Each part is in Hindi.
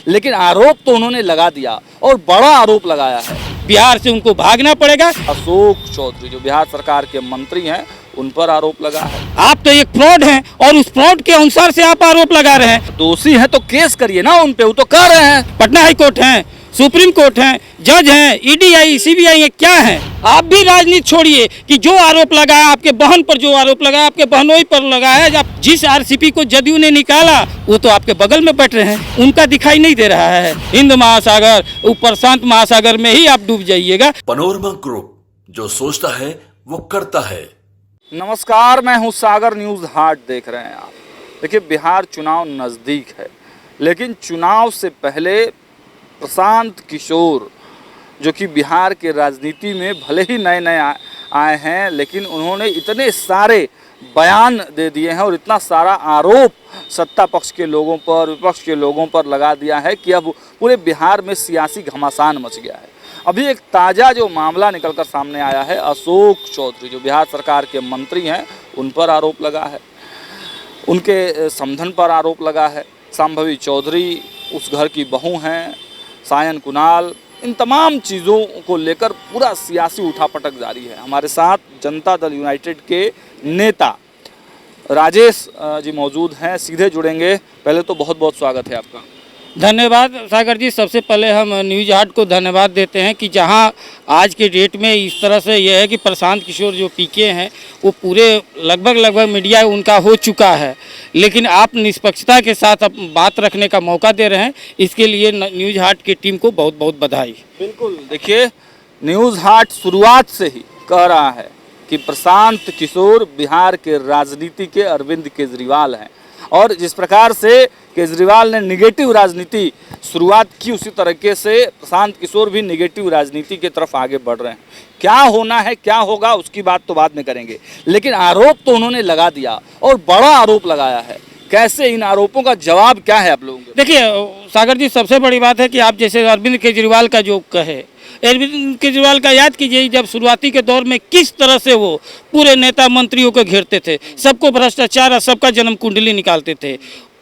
लेकिन आरोप तो उन्होंने लगा दिया और बड़ा आरोप लगाया है। बिहार से उनको भागना पड़ेगा। अशोक चौधरी जो बिहार सरकार के मंत्री हैं उन पर आरोप लगा है। आप तो एक फ्रॉड हैं और उस फ्रॉड के अनुसार से आप आरोप लगा रहे हैं। दोषी हैं तो केस करिए ना उन पे, वो तो कर रहे हैं। पटना हाई कोर्ट है, सुप्रीम कोर्ट है, जज हैं, ईडी सीबीआई है, क्या है? आप भी राजनीति छोड़िए कि जो आरोप लगाया आपके बहन पर, जो आरोप लगाया आपके बहनोई पर लगाया है। जिस आरसीपी को जदयू ने निकाला वो तो आपके बगल में बैठ रहे हैं, उनका दिखाई नहीं दे रहा है। हिंद महासागर, प्रशांत महासागर में ही आप डूब जाइएगा। पैनोरमा ग्रुप, जो सोचता है वो करता है। नमस्कार, मैं हूं सागर, न्यूज़ हाट देख रहे हैं आप। देखिए, बिहार चुनाव नज़दीक है, लेकिन चुनाव से पहले प्रशांत किशोर जो कि बिहार के राजनीति में भले ही नए नए आए हैं, लेकिन उन्होंने इतने सारे बयान दे दिए हैं और इतना सारा आरोप सत्ता पक्ष के लोगों पर, विपक्ष के लोगों पर लगा दिया है कि अब पूरे बिहार में सियासी घमासान मच गया है। अभी एक ताज़ा जो मामला निकलकर सामने आया है, अशोक चौधरी जो बिहार सरकार के मंत्री हैं उन पर आरोप लगा है, उनके समधन पर आरोप लगा है। संभवी चौधरी उस घर की बहू हैं, सायन कुणाल, इन तमाम चीज़ों को लेकर पूरा सियासी उठापटक जारी है। हमारे साथ जनता दल यूनाइटेड के नेता राजेश जी मौजूद हैं, सीधे जुड़ेंगे। पहले तो बहुत बहुत स्वागत है आपका। धन्यवाद सागर जी। सबसे पहले हम न्यूज हाट को धन्यवाद देते हैं कि जहां आज के डेट में इस तरह से यह है कि प्रशांत किशोर जो पीके हैं वो पूरे लगभग मीडिया उनका हो चुका है, लेकिन आप निष्पक्षता के साथ बात रखने का मौका दे रहे हैं, इसके लिए न्यूज हाट की टीम को बहुत बहुत बधाई। बिल्कुल, देखिए, न्यूज़ हाट शुरुआत से ही कह रहा है कि प्रशांत किशोर बिहार के राजनीति के अरविंद केजरीवाल हैं, और जिस प्रकार से केजरीवाल ने निगेटिव राजनीति शुरुआत की, उसी तरीके से प्रशांत किशोर भी निगेटिव राजनीति की तरफ आगे बढ़ रहे हैं। क्या होना है, क्या होगा, उसकी बात तो बाद में करेंगे, लेकिन आरोप तो उन्होंने लगा दिया और बड़ा आरोप लगाया है। कैसे, इन आरोपों का जवाब क्या है आप लोगों को? देखिए सागर जी, सबसे बड़ी बात है कि आप जैसे अरविंद केजरीवाल का जो कहे, अरविंद केजरीवाल का याद कीजिए जब शुरुआती के दौर में किस तरह से वो पूरे नेता मंत्रियों को घेरते थे, सबको भ्रष्टाचार और सबका जन्म कुंडली निकालते थे।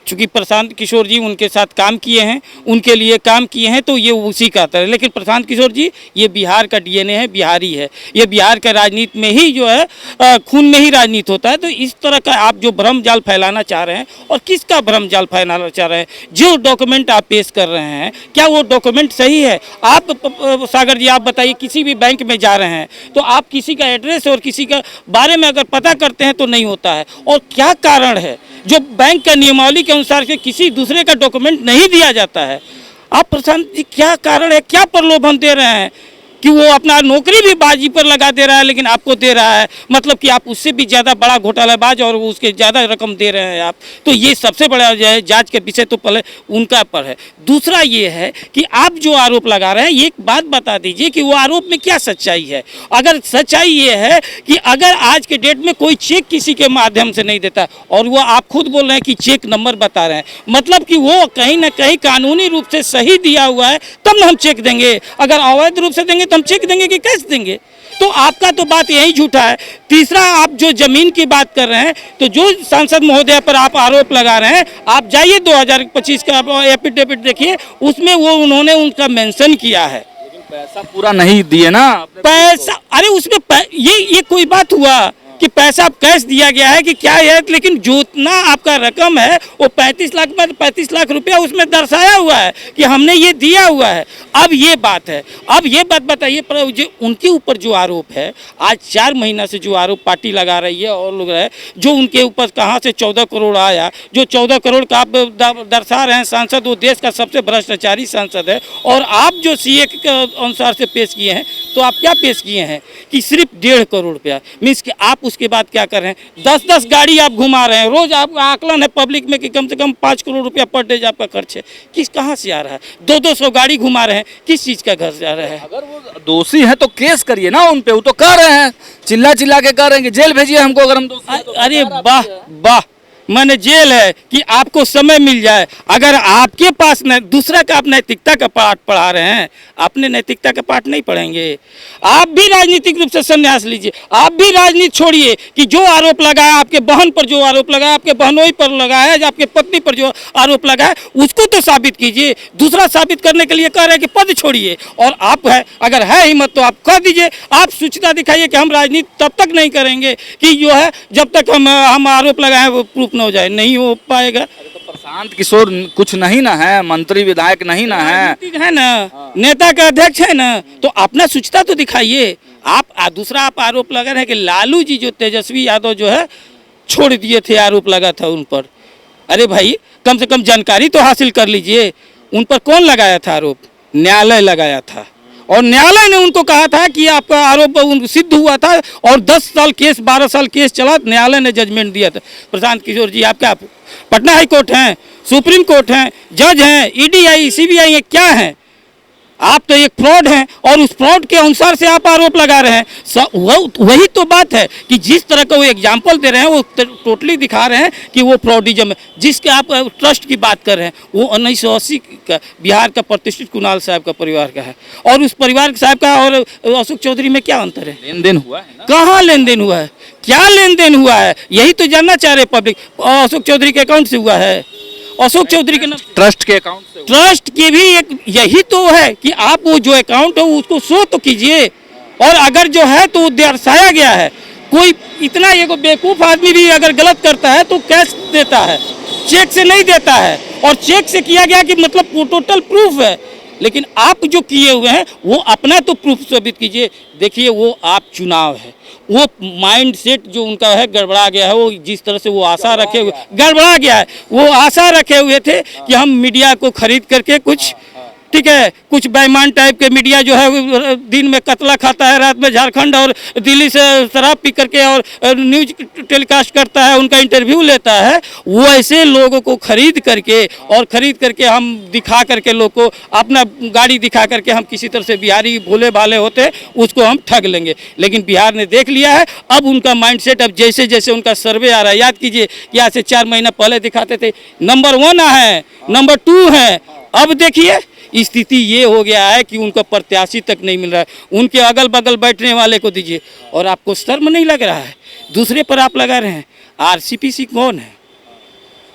चूँकि प्रशांत किशोर जी उनके साथ काम किए हैं, उनके लिए काम किए हैं, तो ये उसी का आता है। लेकिन प्रशांत किशोर जी ये बिहार का डीएनए है, बिहारी है, ये बिहार का राजनीति में ही जो है खून में ही राजनीति होता है। तो इस तरह का आप जो भ्रम जाल फैलाना चाह रहे हैं, और किसका भ्रम जाल फैलाना चाह रहे हैं, जो डॉक्यूमेंट आप पेश कर रहे हैं, क्या वो डॉक्यूमेंट सही है? आप सागर जी आप बताइए, किसी भी बैंक में जा रहे हैं तो आप किसी का एड्रेस और किसी का बारे में अगर पता करते हैं तो नहीं होता है, और क्या कारण है जो बैंक का नियमावली के अनुसार से किसी दूसरे का डॉक्यूमेंट नहीं दिया जाता है? आप प्रशांत जी, क्या कारण है, क्या प्रलोभन दे रहे हैं कि वो अपना नौकरी भी बाजी पर लगा दे रहा है, लेकिन आपको दे रहा है, मतलब कि आप उससे भी ज़्यादा बड़ा घोटालाबाज और उसके ज़्यादा रकम दे रहे हैं आप। तो ये सबसे बड़ा जो है जांच के विषय तो पहले उनका पर है। दूसरा ये है कि आप जो आरोप लगा रहे हैं, एक बात बता दीजिए कि वो आरोप में क्या सच्चाई है। अगर सच्चाई ये है कि अगर आज के डेट में कोई चेक किसी के माध्यम से नहीं देता, और वो आप खुद बोल रहे हैं कि चेक नंबर बता रहे हैं, मतलब कि वो कहीं ना कहीं कानूनी रूप से सही दिया हुआ है, तब हम चेक देंगे। अगर अवैध रूप से देंगे तो हम चेक देंगे कि कैश देंगे? तो आपका तो बात यही झूठा है। तीसरा, आप जो जमीन की बात कर रहे हैं, तो जो सांसद महोदय पर आप आरोप लगा रहे हैं, आप जाइए 2025 का एफिडेविट देखिए, उसमें वो उन्होंने उनका मेंशन किया है। लेकिन पैसा पूरा नहीं दिए ना पैसा, अरे उसमें ये कोई बात हुआ कि पैसा कैश दिया गया है कि क्या है? लेकिन जितना आपका रकम है वो 35 लाख में 35 लाख रुपया उसमें दर्शाया हुआ है कि हमने ये दिया हुआ है। अब ये बात है, अब ये बात बताइए, पर जो उनके ऊपर जो आरोप है, आज 4 महीना से जो आरोप पार्टी लगा रही है और लोग रहे, जो उनके ऊपर कहाँ से 14 करोड़ आया, जो 14 करोड़ का आप दर्शा रहे हैं सांसद, वो देश का सबसे भ्रष्टाचारी सांसद है। और आप जो सीए के अनुसार से पेश किए हैं, तो आप क्या पेश किए हैं कि सिर्फ 1.5 करोड़ रुपया, मीन्स कि आप उसके बाद क्या कर रहे हैं, 10-10 गाड़ी आप घुमा रहे हैं। रोज आपका आकलन है पब्लिक में कि कम से कम 5 करोड़ रुपया पर डे आपका खर्च है। किस कहाँ से आ रहा है? 200 गाड़ी घुमा रहे हैं, किस चीज़ का घर से आ रहा है? अगर वो दोषी है तो केस करिए ना उन पे, वो तो कर रहे हैं, चिल्ला चिल्ला के कर रहे हैं कि जेल भेजिए हमको अगर हम दोषी हैं तो। अरे वाह वाह, माने जेल है कि आपको समय मिल जाए। अगर आपके पास न दूसरा का आप नैतिकता का पाठ पढ़ा रहे हैं, अपने नैतिकता का पाठ नहीं पढ़ेंगे। आप भी राजनीतिक रूप से संन्यास लीजिए, आप भी राजनीति छोड़िए कि जो आरोप लगाया आपके बहन पर, जो आरोप लगाया आपके बहनोई पर लगाया, आपके पत्नी पर जो आरोप लगाया उसको तो साबित कीजिए। दूसरा साबित करने के लिए कह रहे हैं कि पद छोड़िए, और आप है अगर है हिम्मत तो आप कह दीजिए, आप सूचना दिखाइए कि हम राजनीति तब तक नहीं करेंगे कि जो है जब तक हम आरोप लगाएं वो प्रूफ न हो जाए। नहीं हो पाएगा। तो प्रशांत किशोर कुछ नहीं ना है, मंत्री विधायक नहीं ना है, राजनीतिक है ना, नेता का अध्यक्ष है ना, तो अपना सूचना तो दिखाइए। आप दूसरा आप आरोप लगा रहे हैं कि लालू जी जो तेजस्वी यादव जो है छोड़ दिए थे, आरोप लगा था उन पर। अरे भाई कम से कम जानकारी तो हासिल कर लीजिए। उन पर कौन लगाया था आरोप? न्यायालय लगाया था, और न्यायालय ने उनको कहा था कि आपका आरोप सिद्ध हुआ था, और 10 साल केस 12 साल केस चला, न्यायालय ने जजमेंट दिया था। प्रशांत किशोर जी आप क्या पटना हाई कोर्ट हैं, सुप्रीम कोर्ट हैं, जज हैं, ईडीआई सीबीआई हैं, क्या हैं? आप तो एक फ्रॉड हैं, और उस फ्रॉड के अनुसार से आप आरोप लगा रहे हैं। वही तो बात है कि जिस तरह का वो एग्जाम्पल दे रहे हैं वो टोटली दिखा रहे हैं कि वो फ्रॉडिज्म है। जिसके आप ट्रस्ट की बात कर रहे हैं वो 1980 का बिहार का प्रतिष्ठित कुणाल साहब का परिवार का है, और उस परिवार साहब का और अशोक चौधरी में क्या अंतर है? लेन देन हुआ है ना? कहाँ लेन देन हुआ है? क्या लेन देन हुआ है? यही तो जानना चाह रहे पब्लिक। अशोक चौधरी के अकाउंट से हुआ है, अशोक चौधरी के नाम, ट्रस्ट के अकाउंट से। ट्रस्ट की भी एक यही तो है कि आप वो जो अकाउंट है उसको शो तो कीजिए, और अगर जो है तो दर्शाया गया है। कोई इतना एक बेवकूफ़ आदमी भी अगर गलत करता है तो कैश देता है, चेक से नहीं देता है, और चेक से किया गया कि मतलब टोटल प्रूफ है। लेकिन आप जो किए हुए हैं वो अपना तो प्रूफ साबित कीजिए। देखिए वो आप चुनाव है, वो माइंड सेट जो उनका है गड़बड़ा गया है। वो जिस तरह से वो आशा रखे हुए गड़बड़ा गया है, वो आशा रखे हुए थे कि हम मीडिया को खरीद करके कुछ, ठीक है, कुछ बेईमान टाइप के मीडिया जो है दिन में कतला खाता है, रात में झारखंड और दिल्ली से शराब पी करके और न्यूज टेलीकास्ट करता है, उनका इंटरव्यू लेता है। वो ऐसे लोगों को खरीद करके हम दिखा करके लोग को अपना गाड़ी दिखा करके हम किसी तरह से बिहारी भोले भाले होते उसको हम ठग लेंगे। लेकिन बिहार ने देख लिया है, अब उनका माइंड सेट, अब जैसे जैसे उनका सर्वे आ रहा है, याद कीजिए कि आज से 4 महीना पहले दिखाते थे नंबर 1 है, नंबर 2 है, अब देखिए स्थिति ये हो गया है कि उनका प्रत्याशी तक नहीं मिल रहा है। उनके अगल बगल बैठने वाले को दीजिए, और आपको शर्म नहीं लग रहा है? दूसरे पर आप लगा रहे हैं। आरसीपी कौन है?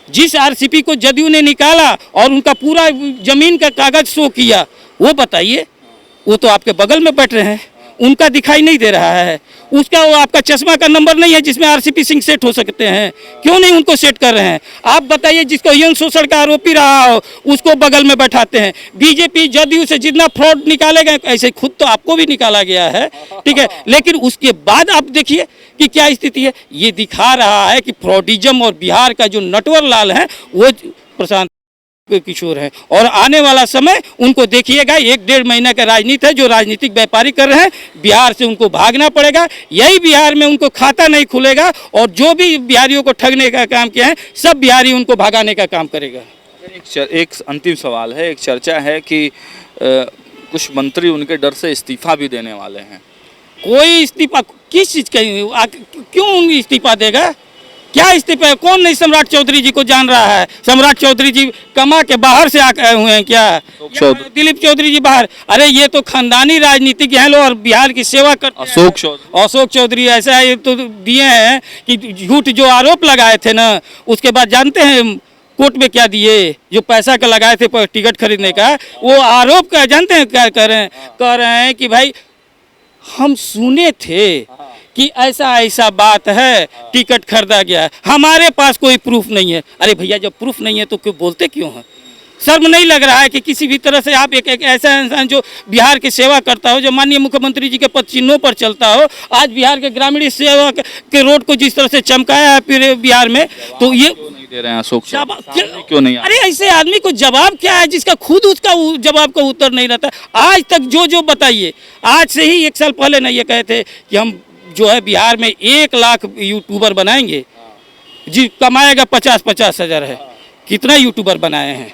जिस आरसीपी को जदयू ने निकाला और उनका पूरा जमीन का कागज शो किया, वो बताइए, वो तो आपके बगल में बैठ रहे हैं, उनका दिखाई नहीं दे रहा है। उसका वो आपका चश्मा का नंबर नहीं है जिसमें आरसीपी सिंह सेट हो सकते हैं, क्यों नहीं उनको सेट कर रहे हैं? आप बताइए, जिसको यौन शोषण का आरोपी रहा हो उसको बगल में बैठाते हैं। बीजेपी जदयू से जितना फ्रॉड निकाले गए, ऐसे खुद तो आपको भी निकाला गया है, ठीक है, लेकिन उसके बाद आप देखिए कि क्या स्थिति है। ये दिखा रहा है कि फ्रॉडिज्म और बिहार का जो नटवर लाल है वो प्रशांत किशोर है। और आने वाला समय उनको देखिएगा, 1-1.5 महीने का राजनीति है जो राजनीतिक व्यापारी कर रहे हैं। बिहार से उनको भागना पड़ेगा, यही बिहार में उनको खाता नहीं खुलेगा, और जो भी बिहारियों को ठगने का काम किया है सब बिहारी उनको भगाने का काम करेगा। एक अंतिम सवाल है, एक चर्चा है कि कुछ मंत्री उनके डर से इस्तीफा भी देने वाले हैं। कोई इस्तीफा किस चीज़ का, क्यों इस्तीफा देगा? क्या इस्तीफा? कौन नहीं सम्राट चौधरी जी को जान रहा है? सम्राट चौधरी जी कमा के बाहर से आए हुए हैं क्या? दिलीप चौधरी जी बाहर? अरे ये तो खानदानी राजनीतिक हैं लोग, और बिहार की सेवा करते हैं। अशोक चौधरी ऐसा है तो दिए हैं कि झूठ जो आरोप लगाए थे ना, उसके बाद जानते हैं कोर्ट में क्या दिए? जो पैसा का लगाए थे टिकट खरीदने का, वो आरोप का जानते हैं क्या कह रहे हैं कि भाई हम सुने थे कि ऐसा बात है, टिकट खरीदा गया है, हमारे पास कोई प्रूफ नहीं है। अरे भैया जब प्रूफ नहीं है तो क्यों बोलते क्यों हैं? शर्म नहीं लग रहा है कि किसी भी तरह से आप एक ऐसा इंसान जो बिहार की सेवा करता हो, जो माननीय मुख्यमंत्री जी के पद चिन्हों पर चलता हो, आज बिहार के ग्रामीण सेवा के रोड को जिस तरह से चमकाया है पूरे बिहार में, तो ये नहीं दे रहे हैं अशोक क्यों नहीं? अरे ऐसे आदमी को जवाब क्या है जिसका खुद उसका जवाब का उत्तर नहीं रहता? आज तक जो बताइए, आज से ही 1 साल पहले ना ये कहे थे कि हम जो है बिहार में 1 लाख यूट्यूबर बनाएंगे, जी कमाएगा 50-50 हज़ार है। कितना यूट्यूबर बनाए हैं?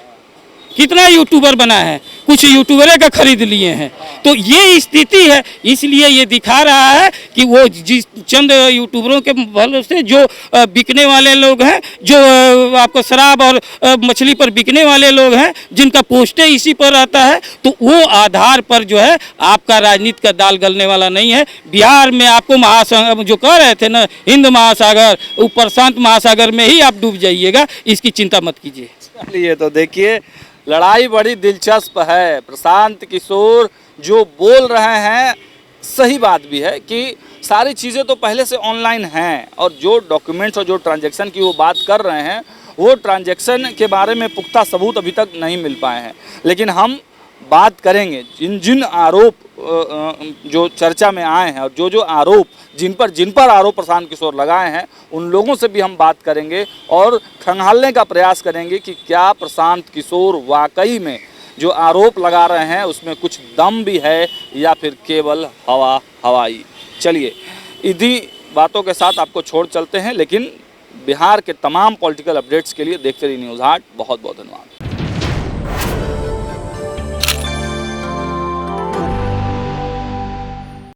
कितना यूट्यूबर बना है? कुछ यूट्यूबरे का खरीद लिए हैं। तो ये स्थिति है, इसलिए ये दिखा रहा है कि वो जिस चंद यूट्यूबरों के बल से जो बिकने वाले लोग हैं, जो आपको शराब और मछली पर बिकने वाले लोग हैं, जिनका पोस्टे इसी पर रहता है, तो वो आधार पर जो है आपका राजनीति का दाल गलने वाला नहीं है। बिहार में आपको महासागर जो कह रहे थे ना, हिंद महासागर, वो प्रशांत महासागर में ही आप डूब जाइएगा, इसकी चिंता मत कीजिए। चलिए, तो देखिए लड़ाई बड़ी दिलचस्प है। प्रशांत किशोर जो बोल रहे हैं, सही बात भी है कि सारी चीज़ें तो पहले से ऑनलाइन हैं, और जो डॉक्यूमेंट्स और जो ट्रांजैक्शन की वो बात कर रहे हैं, वो ट्रांजैक्शन के बारे में पुख्ता सबूत अभी तक नहीं मिल पाए हैं। लेकिन हम बात करेंगे जिन जिन आरोप जो चर्चा में आए हैं, और जो आरोप जिन पर आरोप प्रशांत किशोर लगाए हैं, उन लोगों से भी हम बात करेंगे और खंगालने का प्रयास करेंगे कि क्या प्रशांत किशोर वाकई में जो आरोप लगा रहे हैं उसमें कुछ दम भी है या फिर केवल हवाई। चलिए, इन्हीं बातों के साथ आपको छोड़ चलते हैं, लेकिन बिहार के तमाम पॉलिटिकल अपडेट्स के लिए देखते रहिए न्यूज़ हाट। बहुत बहुत धन्यवाद।